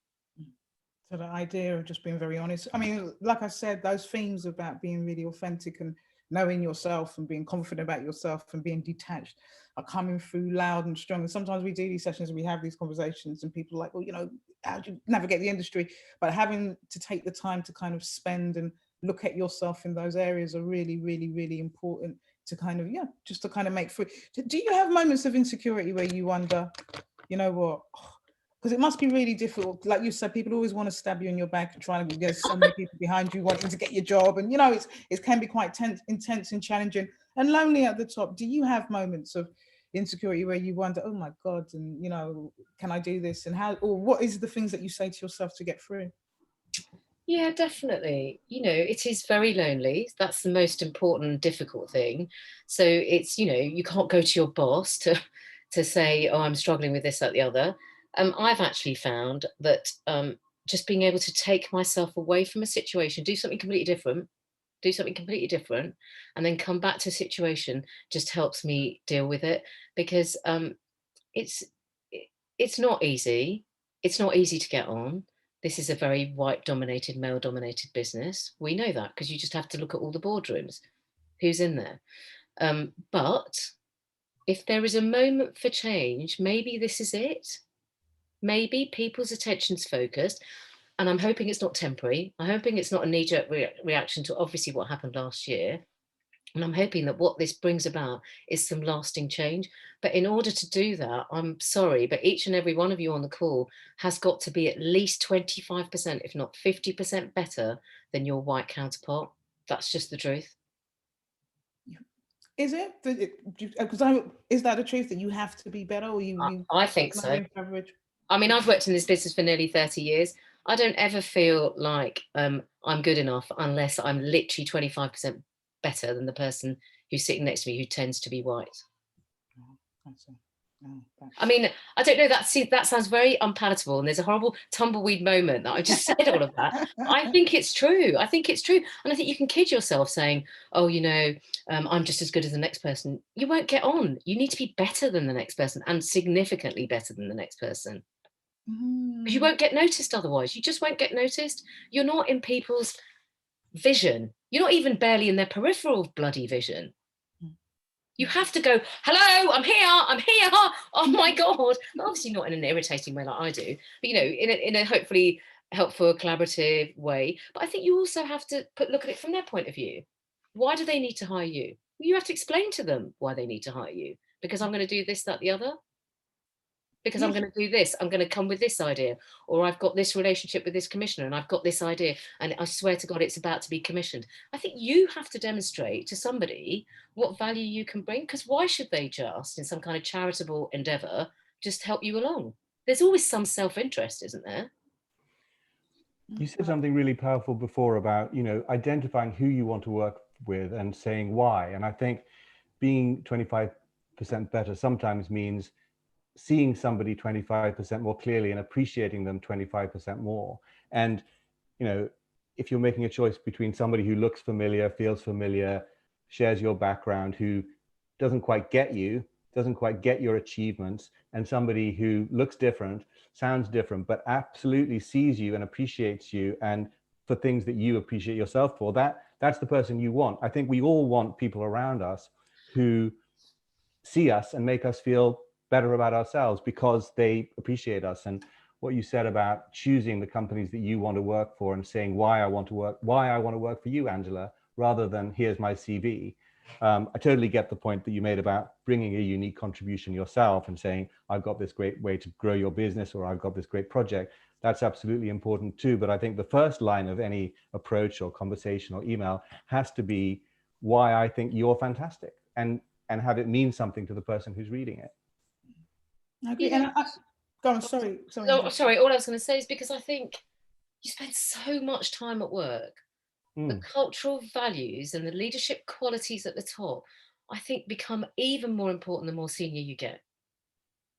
So the idea of just being very honest. I mean, like I said, those themes about being really authentic and knowing yourself and being confident about yourself and being detached are coming through loud and strong. And sometimes we do these sessions and we have these conversations and people are like, well, how do you navigate the industry? But having to take the time to kind of spend and look at yourself in those areas are really, really, really important to kind of, just to kind of make through. Do you have moments of insecurity where you wonder, you know what? Because it must be really difficult. Like you said, people always want to stab you in your back and try to get so many people behind you wanting to get your job. And, it can be quite intense and challenging and lonely at the top. Do you have moments of insecurity where you wonder, oh my God, and, can I do this? And how, or what is the things that you say to yourself to get through? Yeah, definitely. It is very lonely. That's the most important, difficult thing. So it's, you can't go to your boss to say, oh, I'm struggling with this, that, the other. I've actually found that just being able to take myself away from a situation, do something completely different, and then come back to a situation just helps me deal with it, because it's not easy. It's not easy to get on. This is a very white dominated, male dominated business. We know that because you just have to look at all the boardrooms, who's in there. But if there is a moment for change, maybe this is it. Maybe people's attention's focused, and I'm hoping it's not temporary. I'm hoping it's not a knee-jerk reaction to obviously what happened last year. And I'm hoping that what this brings about is some lasting change. But in order to do that, I'm sorry, but each and every one of you on the call has got to be at least 25%, if not 50% better than your white counterpart. That's just the truth. Is it? Is that the truth, that you have to be better? Or I think so. I mean, I've worked in this business for nearly 30 years. I don't ever feel like I'm good enough unless I'm literally 25% better than the person who's sitting next to me who tends to be white. I mean, I don't know, that sounds very unpalatable, and there's a horrible tumbleweed moment that I just said all of that. I think it's true. And I think you can kid yourself saying, oh, I'm just as good as the next person. You won't get on. You need to be better than the next person, and significantly better than the next person. Because you won't get noticed otherwise. You just won't get noticed. You're not in people's vision. You're not even barely in their peripheral bloody vision. You have to go, hello, I'm here. Oh my God. Obviously not in an irritating way like I do, but in a hopefully helpful, collaborative way. But I think you also have to look at it from their point of view. Why do they need to hire you? You have to explain to them why they need to hire you. Because I'm going to do this, that, the other. Because I'm going to do this, I'm going to come with this idea, or I've got this relationship with this commissioner and I've got this idea and I swear to God it's about to be commissioned. I think you have to demonstrate to somebody what value you can bring, because why should they just, in some kind of charitable endeavour, just help you along? There's always some self-interest, isn't there? You said something really powerful before about, identifying who you want to work with and saying why. And I think being 25% better sometimes means seeing somebody 25% more clearly and appreciating them 25% more. And, if you're making a choice between somebody who looks familiar, feels familiar, shares your background, who doesn't quite get you, doesn't quite get your achievements, and somebody who looks different, sounds different, but absolutely sees you and appreciates you and for things that you appreciate yourself for, that's the person you want. I think we all want people around us who see us and make us feel better about ourselves because they appreciate us. And what you said about choosing the companies that you want to work for and saying why I want to work for you, Angela, rather than here's my CV. I totally get the point that you made about bringing a unique contribution yourself and saying, I've got this great way to grow your business, or I've got this great project. That's absolutely important too. But I think the first line of any approach or conversation or email has to be why I think you're fantastic, and have it mean something to the person who's reading it. I agree. And go on, sorry. No, sorry, all I was going to say is because I think you spend so much time at work. The cultural values and the leadership qualities at the top, I think, become even more important the more senior you get,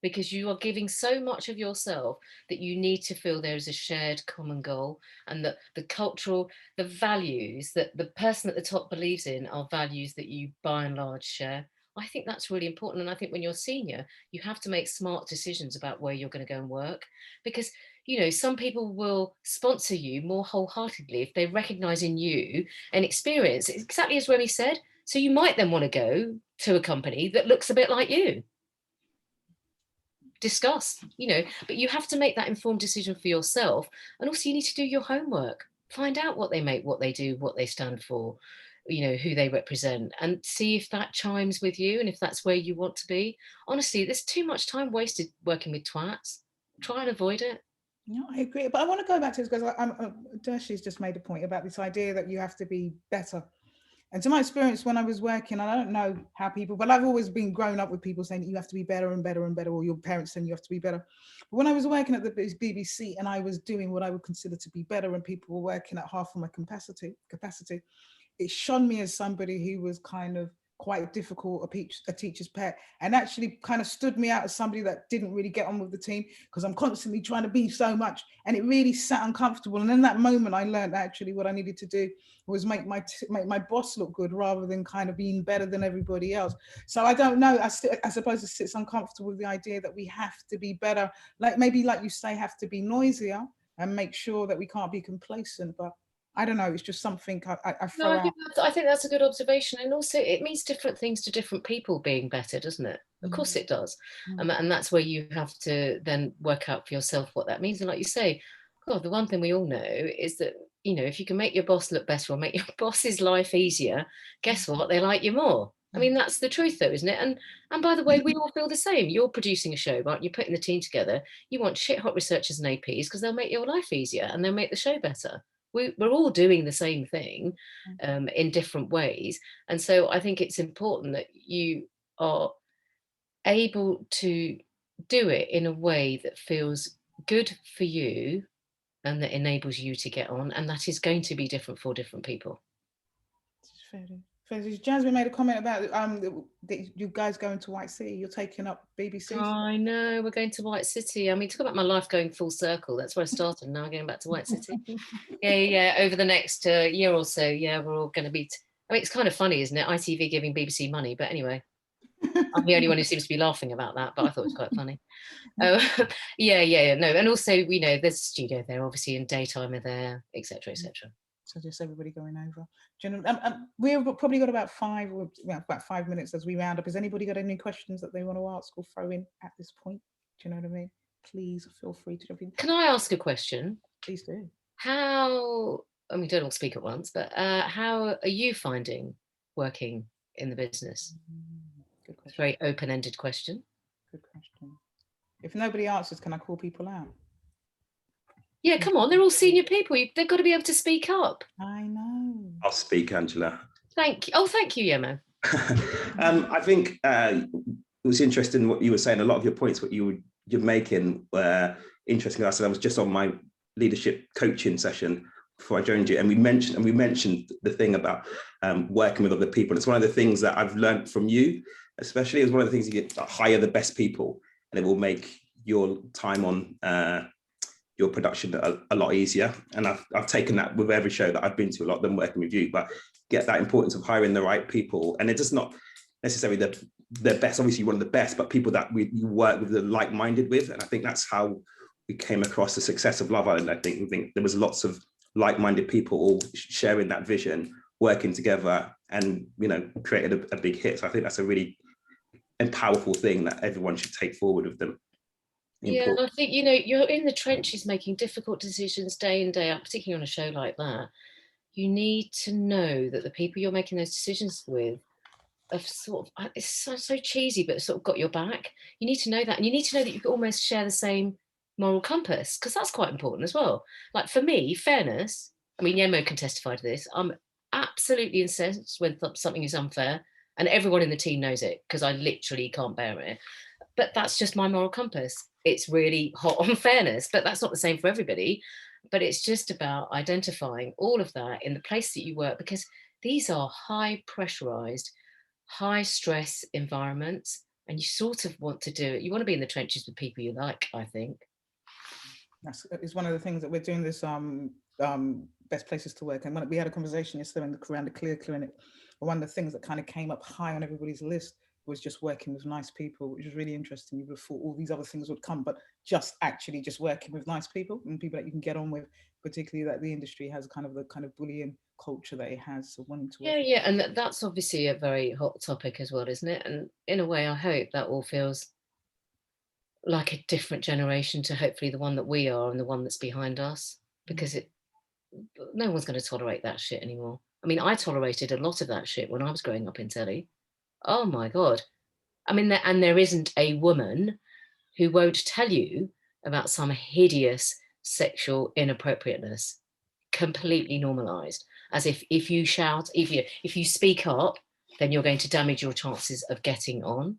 because you are giving so much of yourself that you need to feel there is a shared common goal, and that the values that the person at the top believes in are values that you by and large share. I think that's really important. And I think when you're senior, you have to make smart decisions about where you're going to go and work, because, you know, some people will sponsor you more wholeheartedly if they recognize in you an experience, exactly as Remy said. So you might then want to go to a company that looks a bit like you. Discuss, you know, but you have to make that informed decision for yourself. And also you need to do your homework, find out what they make, what they do, what they stand for, you know, who they represent, and see if that chimes with you and if that's where you want to be. Honestly, there's too much time wasted working with twats. Try and avoid it. No, I agree, but I want to go back to this because Dershi's just made a point about this idea that you have to be better. And to my experience when I was working, I don't know how people, but I've always been grown up with people saying that you have to be better and better and better, or your parents saying you have to be better. But when I was working at the BBC and I was doing what I would consider to be better, and people were working at half of my capacity, it shone me as somebody who was kind of quite difficult, a teacher's pet, and actually kind of stood me out as somebody that didn't really get on with the team because I'm constantly trying to be so much, and it really sat uncomfortable. And in that moment I learned actually what I needed to do was make my boss look good rather than kind of being better than everybody else. So I don't know, I suppose it sits uncomfortable with the idea that we have to be better, like maybe like you say, have to be noisier and make sure that we can't be complacent. But I don't know, it's just something I throw out. I think that's a good observation. And also it means different things to different people, being better, doesn't it? Of course it does. And that's where you have to then work out for yourself what that means. And like you say, God, the one thing we all know is that, you know, if you can make your boss look better or make your boss's life easier, guess what? They like you more. I mean, that's the truth though, isn't it? And by the way, we all feel the same. You're producing a show, right? You're putting the team together. You want shit hot researchers and APs because they'll make your life easier and they'll make the show better. We're all doing the same thing in different ways. And so I think it's important that you are able to do it in a way that feels good for you and that enables you to get on. And that is going to be different for different people. Jasmine made a comment about you guys going to White City. You're taking up BBC. Oh, I know, we're going to White City. I mean, talk about my life going full circle. That's where I started. Now I'm going back to White City. Yeah. Over the next year or so, yeah, we're all going to be. I mean, it's kind of funny, isn't it? ITV giving BBC money, but anyway, I'm the only one who seems to be laughing about that. But I thought it was quite funny. Yeah. No, and also, you know, there's a studio there, obviously, and daytime are there, etc. So just everybody going over. We've probably got about 5 minutes as we round up. Has anybody got any questions that they want to ask or throw in at this point? Do you know what I mean? Please feel free to jump in. Can I ask a question? Please do. How, I mean, don't all speak at once, but how are you finding working in the business? Good question. Very open-ended question. Good question. If nobody answers, can I call people out? Yeah, come on, they're all senior people. They've got to be able to speak up. I know. I'll speak, Angela. Thank you. Oh, thank you, Yemo. I think it was interesting what you were saying. A lot of your points, what you're making, were interesting. I said I was just on my leadership coaching session before I joined you, and we mentioned the thing about working with other people. It's one of the things that I've learned from you, especially. It's one of the things you get to hire the best people, and it will make your time on your production a lot easier. And I've taken that with every show that I've been to, a lot of them working with you, but get that importance of hiring the right people. And it's just not necessarily the best, obviously one of the best, but people that you work with, the like-minded with. And I think that's how we came across the success of Love Island. I think there was lots of like-minded people all sharing that vision, working together, and, you know, created a big hit. So I think that's a really powerful thing that everyone should take forward with them. Yeah, I think, you know, you're in the trenches making difficult decisions day in, day out, particularly on a show like that. You need to know that the people you're making those decisions with of sort of, it's so cheesy, but sort of got your back. You need to know that, and you need to know that you almost share the same moral compass, because that's quite important as well. Like for me, fairness, I mean, Yemo can testify to this, I'm absolutely incensed when something is unfair, and everyone in the team knows it, because I literally can't bear it. But that's just my moral compass. It's really hot on fairness, but that's not the same for everybody. But it's just about identifying all of that in the place that you work, because these are high pressurized, high stress environments, and you sort of want to do it. You want to be in the trenches with people you like, I think. That's is one of the things that we're doing this best places to work. And when we had a conversation yesterday around the clear clinic, one of the things that kind of came up high on everybody's list was just working with nice people, which is really interesting. You would have thought all these other things would come, but just working with nice people and people that you can get on with, particularly that the industry has the kind of bullying culture that it has. So wanting to yeah, and that's obviously a very hot topic as well, isn't it? And in a way, I hope that all feels like a different generation to hopefully the one that we are and the one that's behind us, because no one's going to tolerate that shit anymore. I mean, I tolerated a lot of that shit when I was growing up in telly. Oh my God. I mean, and there isn't a woman who won't tell you about some hideous sexual inappropriateness, completely normalized, as if you shout, if you speak up, then you're going to damage your chances of getting on.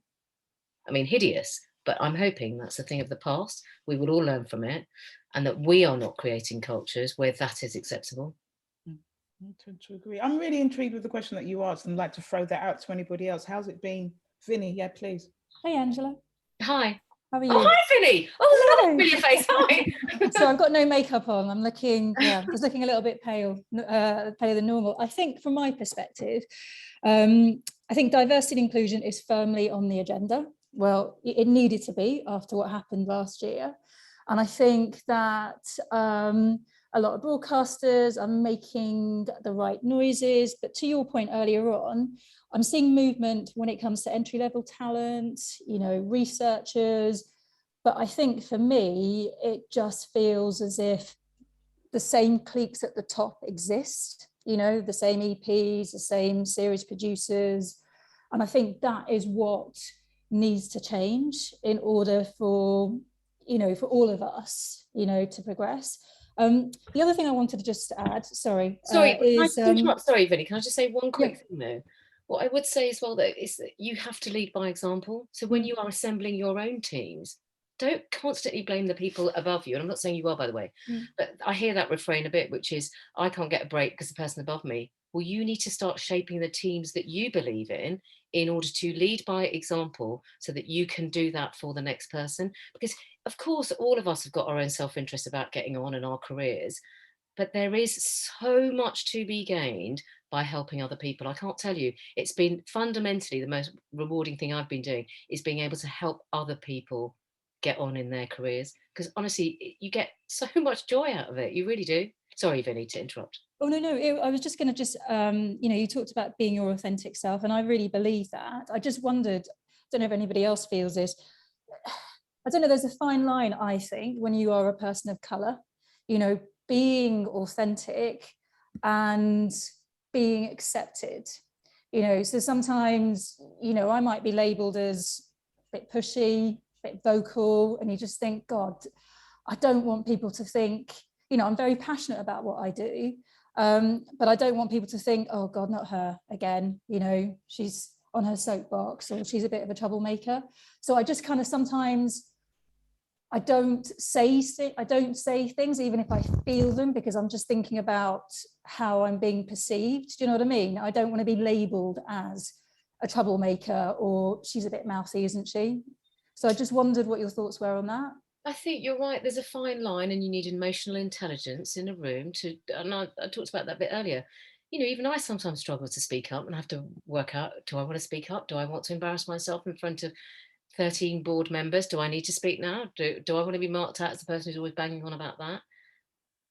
I mean, hideous, but I'm hoping that's a thing of the past. We will all learn from it, and that we are not creating cultures where that is acceptable. To agree. I'm really intrigued with the question that you asked, and like to throw that out to anybody else. How's it been? Vinny, yeah, please. Hey, Angela. Hi. How are you? Oh, hi, Vinny. Oh, look at that familiar face. Hi. So I've got no makeup on. I'm looking, just looking a little bit pale, paler than normal. I think from my perspective, I think diversity and inclusion is firmly on the agenda. Well, it needed to be after what happened last year. And I think that a lot of broadcasters are making the right noises. But to your point earlier on, I'm seeing movement when it comes to entry-level talent, researchers. But I think for me, it just feels as if the same cliques at the top exist, the same EPs, the same series producers. And I think that is what needs to change in order for, for all of us, to progress. The other thing I wanted to just add, sorry, is... Sorry, Vinny, can I just say one quick thing though? What I would say as well, though, is that you have to lead by example. So when you are assembling your own teams, don't constantly blame the people above you. And I'm not saying you are, by the way, but I hear that refrain a bit, which is, I can't get a break because the person above me. Well, you need to start shaping the teams that you believe in order to lead by example, so that you can do that for the next person. Because of course, all of us have got our own self-interest about getting on in our careers, but there is so much to be gained by helping other people. I can't tell you, it's been fundamentally the most rewarding thing I've been doing, is being able to help other people get on in their careers, because honestly, you get so much joy out of it. You really do. Sorry, Vinny, to interrupt. Oh, no, I was just going to you talked about being your authentic self, and I really believe that. I just wondered, I don't know if anybody else feels this, I don't know, there's a fine line, I think, when you are a person of colour, being authentic and being accepted, so sometimes, I might be labelled as a bit pushy, a bit vocal, and you just think, God, I don't want people to think, I'm very passionate about what I do, but I don't want people to think, oh God, not her again, she's on her soapbox, or she's a bit of a troublemaker. So I just kind of sometimes, I don't say things even if I feel them, because I'm just thinking about how I'm being perceived. Do you know what I mean? I don't want to be labelled as a troublemaker, or she's a bit mouthy, isn't she? So I just wondered what your thoughts were on that. I think you're right. There's a fine line, and you need emotional intelligence in a room to, and I talked about that a bit earlier. Even I sometimes struggle to speak up and have to work out, do I want to speak up? Do I want to embarrass myself in front of 13 board members? Do I need to speak now? Do I want to be marked out as the person who's always banging on about that?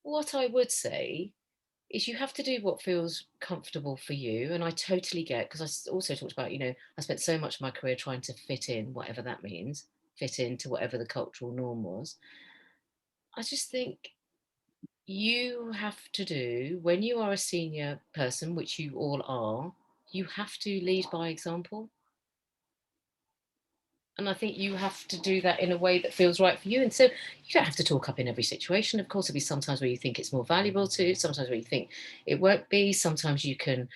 What I would say is you have to do what feels comfortable for you. And I totally get, because I also talked about, I spent so much of my career trying to fit in, whatever that means, fit into whatever the cultural norm was. I just think you have to do, when you are a senior person, which you all are, you have to lead by example. And I think you have to do that in a way that feels right for you. And so you don't have to talk up in every situation. Of course, there'll be sometimes where you think it's more valuable to, sometimes where you think it won't be. Sometimes you can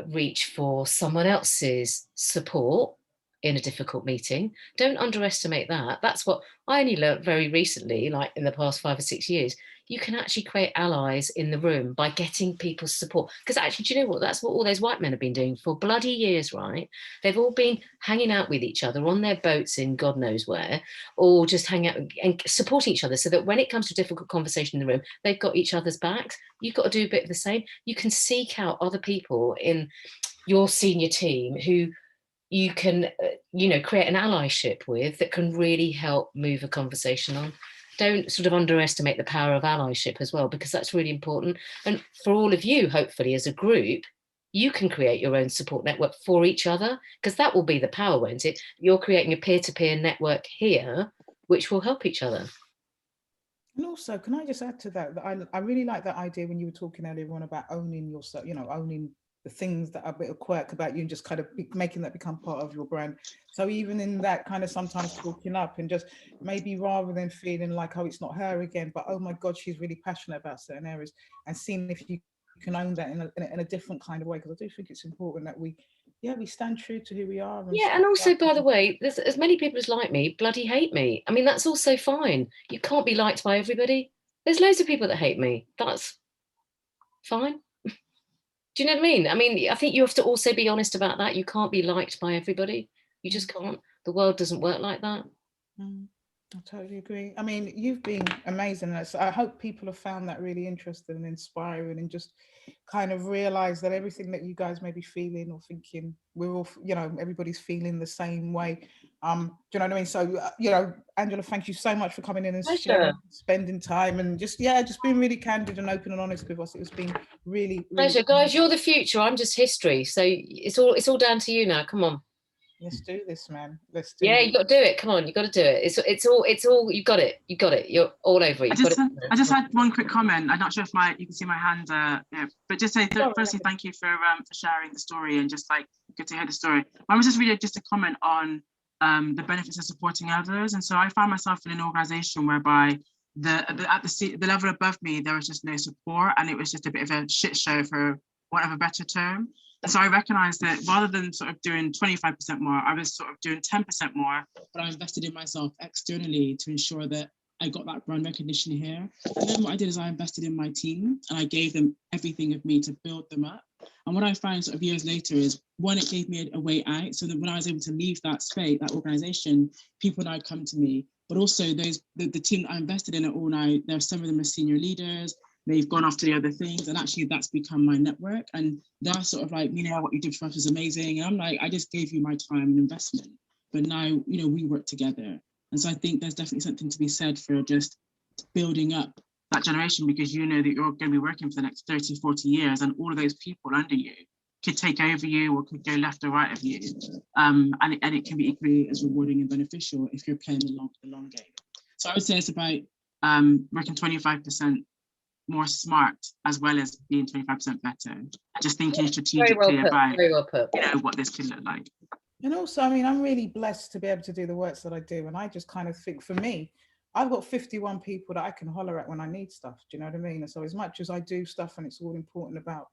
reach for someone else's support in a difficult meeting. Don't underestimate that. That's what I only learned very recently, like in the past 5 or 6 years. You can actually create allies in the room by getting people's support. Because actually, do you know what? That's what all those white men have been doing for bloody years, right? They've all been hanging out with each other on their boats in God knows where, or just hang out and supporting each other so that when it comes to a difficult conversation in the room, they've got each other's backs. You've got to do a bit of the same. You can seek out other people in your senior team who you can, create an allyship with that can really help move a conversation on. Don't sort of underestimate the power of allyship as well, because that's really important. And for all of you, hopefully, as a group, you can create your own support network for each other, because that will be the power, won't it? You're creating a peer-to-peer network here, which will help each other. And also, can I just add to that, that I really like that idea when you were talking earlier on about owning yourself, owning the things that are a bit of quirk about you and just kind of making that become part of your brand. So even in that kind of sometimes talking up and just maybe rather than feeling like, oh, it's not her again, but oh my God, she's really passionate about certain areas, and seeing if you can own that in a different kind of way, because I do think it's important that we stand true to who we are. And also, by the way, there's as many people as like me bloody hate me. I mean, that's also fine. You can't be liked by everybody. There's loads of people that hate me. That's fine. Do you know what I mean? I mean, I think you have to also be honest about that. You can't be liked by everybody. You just can't. The world doesn't work like that. I totally agree. I mean, you've been amazing. I hope people have found that really interesting and inspiring, and just kind of realize that everything that you guys may be feeling or thinking, we're all, everybody's feeling the same way. Do you know what I mean? So, Angela, thank you so much for coming in and sharing, spending time, and just being really candid and open and honest with us. It's been really pleasure, guys. You're the future. I'm just history. So it's all down to you now. Come on. Let's do this, man. Let's do it. Yeah, you got to do it. Come on, you got to do it. It's all. You got it. You got it. You're all over it. I just had one quick comment. I'm not sure if you can see my hand. But just say firstly, thank you for sharing the story, and just like good to hear the story. I was just really just a comment on the benefits of supporting others, and so I found myself in an organisation whereby the level above me there was just no support, and it was just a bit of a shit show, for want of a better term. And so I recognized that rather than sort of doing 25% more, I was sort of doing 10% more, but I invested in myself externally to ensure that I got that brand recognition here. And then what I did is I invested in my team, and I gave them everything of me to build them up. And what I found sort of years later is, one, it gave me a way out, so that when I was able to leave that space, that organization, people now come to me. But also the team that I invested in are all now, some of them are senior leaders. They've gone off to the other things, and actually that's become my network. And they're sort of like, what you did for us is amazing. And I'm like, I just gave you my time and investment, but now, we work together. And so I think there's definitely something to be said for just building up that generation, because you know that you're going to be working for the next 30, 40 years, and all of those people under you could take over you or could go left or right of you. And it can be equally as rewarding and beneficial if you're playing the long game. So I would say it's about working 25% more smart, as well as being 25% better. Just thinking strategically about what this could look like. And also, I mean, I'm really blessed to be able to do the works that I do. And I just kind of think, for me, I've got 51 people that I can holler at when I need stuff. Do you know what I mean? And so as much as I do stuff and it's all important about,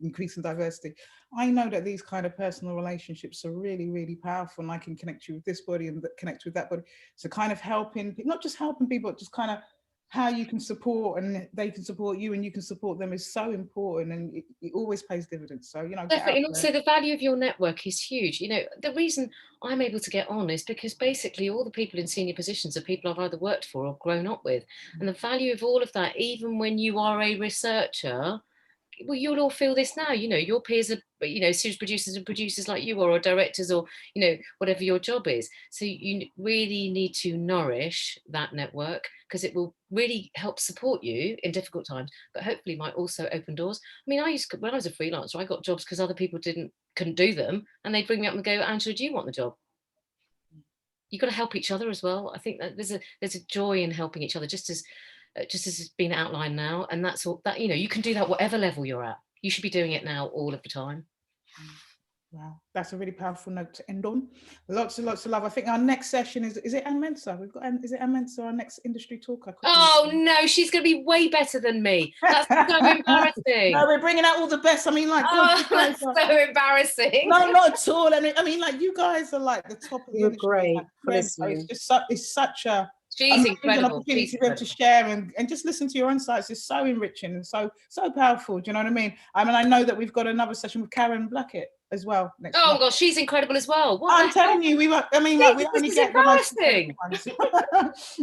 increasing diversity, I know that these kind of personal relationships are really, really powerful. And I can connect you with this body and connect with that body. So kind of helping, not just helping people, but just kind of how you can support and they can support you and you can support them is so important, and it always pays dividends. So, definitely. And also the value of your network is huge. The reason I'm able to get on is because basically all the people in senior positions are people I've either worked for or grown up with. And the value of all of that, even when you are a researcher, well, you'll all feel this now, your peers are, series producers and producers like you are, or directors, or, whatever your job is. So you really need to nourish that network, because it will really help support you in difficult times, but hopefully might also open doors. I mean, when I was a freelancer, I got jobs because other people couldn't do them, and they'd bring me up and go, Angela, do you want the job? You've got to help each other as well. I think that there's a joy in helping each other, just as it's been outlined now. And that's all that, you can do that whatever level you're at. You should be doing it now all of the time. Wow, that's a really powerful note to end on. Lots and lots of love. I think our next session is it Anne Mensah? We've got is it Anne Mensah, our next industry talker? Oh no, she's going to be way better than me. That's so embarrassing. No, we're bringing out all the best. I mean, like, oh, that's so embarrassing. No, not at all. I mean, like, you guys are like the top of the You're industry. great Like, for listening. it's just it's such a She's incredible. opportunity to be able to share and just listen to your insights is so enriching and so powerful. Do you know what I mean? I know that we've got another session with Karen Blackett as well next month. Gosh, she's incredible as well. I'm telling you, we only get the most incredible ones.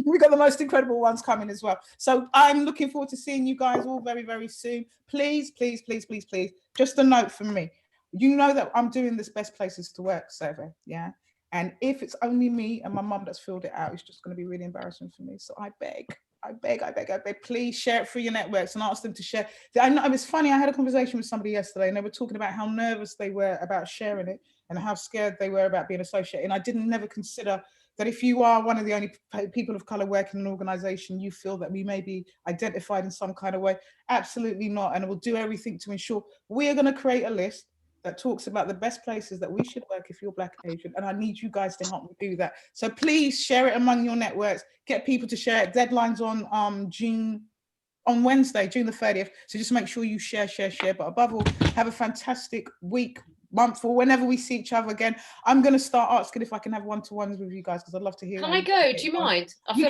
We got the most incredible ones coming as well. So I'm looking forward to seeing you guys all very, very soon. Please, please, please, please, please. Just a note from me. You know that I'm doing this best places to work survey, yeah? And if it's only me and my mum that's filled it out, it's just going to be really embarrassing for me. So I beg, please share it through your networks and ask them to share. I know it was funny. I had a conversation with somebody yesterday and they were talking about how nervous they were about sharing it and how scared they were about being associated. And I didn't never consider that if you are one of the only people of color working in an organization, you feel that we may be identified in some kind of way. Absolutely not. And we'll do everything to ensure we are going to create a list that talks about the best places that we should work if you're Black and Asian, and I need you guys to help me do that. So please share it among your networks, get people to share it. Deadline's on Wednesday, June the 30th. So just make sure you share. But above all, have a fantastic week, month, or whenever we see each other again. I'm going to start asking if I can have one-to-ones with you guys because I'd love to hear. Can I go? Do you mind? You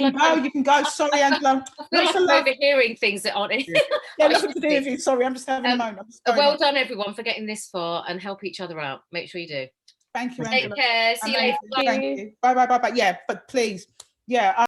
can go. Sorry, Angela. I feel like I'm overhearing things that aren't. Yeah, nothing to do with you. Sorry, I'm just having a moment. Well done, everyone, for getting this far and help each other out. Make sure you do. Thank you, Angela. Take care. See you later. Thank you. Bye. Yeah, but please, yeah.